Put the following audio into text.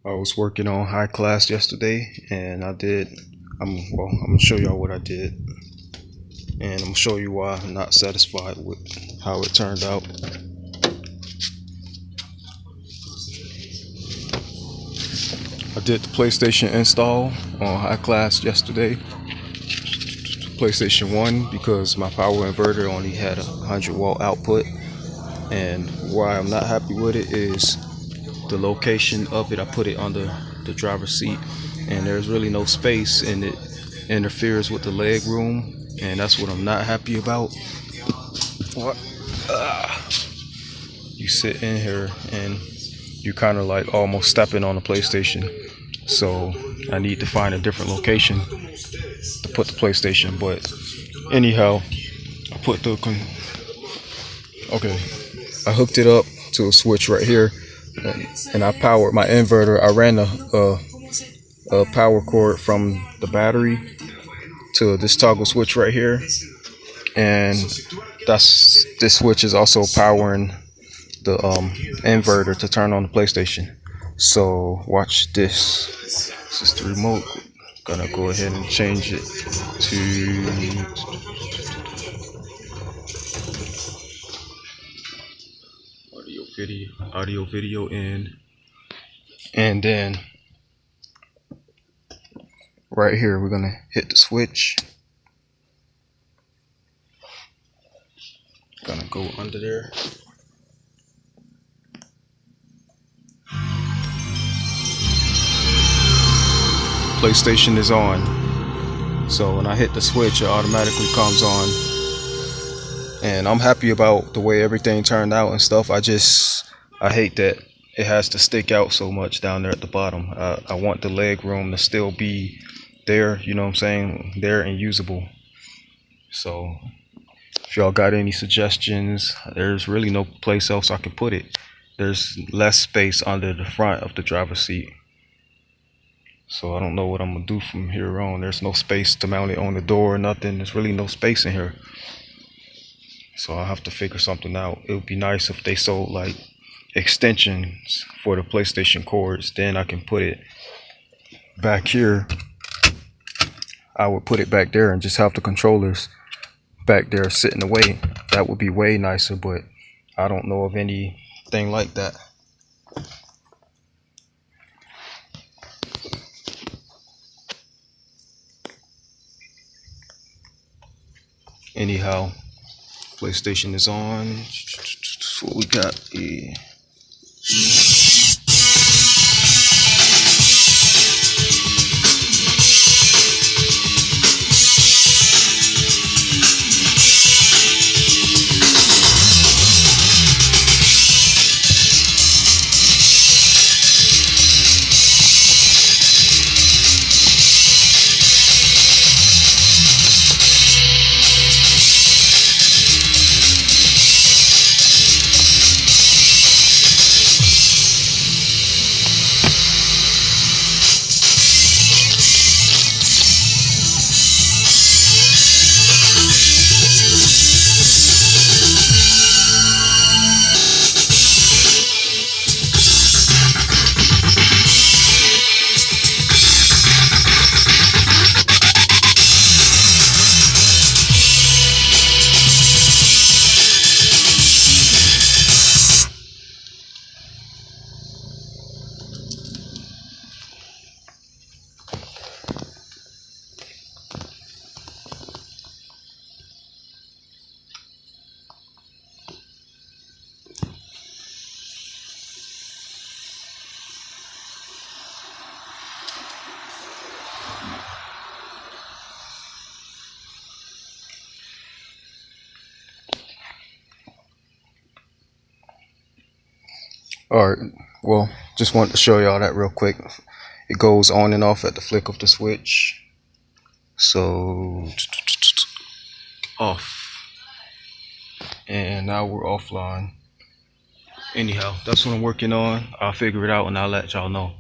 I was working on high class yesterday, and I'm gonna show y'all what I did, and I'm gonna show you why I'm not satisfied with how it turned out. I did the PlayStation install on high class yesterday, PlayStation 1, because my power inverter only had a 100-watt output, and why I'm not happy with it is the location of it. I put it under the driver's seat, and there's really no space, and it interferes with the leg room, and that's what I'm not happy about. What? You sit in here and you kind of like almost stepping on the PlayStation. So I need to find a different location to put the PlayStation. But anyhow, I put the okay. I hooked it up to a switch right here, and I powered my inverter. I ran a power cord from the battery to this toggle switch right here, and this switch is also powering the inverter to turn on the PlayStation. So watch this. This is the remote. Gonna go ahead and change it to audio video in, and then right here we're gonna hit the switch. Gonna go under there. PlayStation is on. So when I hit the switch, it automatically comes on. And I'm happy about the way everything turned out and stuff. I hate that it has to stick out so much down there at the bottom. I want the leg room to still be there, you know what I'm saying, there and usable. So if y'all got any suggestions, there's really no place else I can put it. There's less space under the front of the driver's seat. So I don't know what I'm gonna do from here on. There's no space to mount it on the door or nothing. There's really no space in here. So I'll have to figure something out. It would be nice if they sold like extensions for the PlayStation cords. Then I can put it back here. I would put it back there and just have the controllers back there sitting away. That would be way nicer, but I don't know of anything like that. Anyhow, PlayStation is on. So what we got here. Alright, well, just wanted to show y'all that real quick. It goes on and off at the flick of the switch. So, off. And now we're offline. Anyhow, that's what I'm working on. I'll figure it out and I'll let y'all know.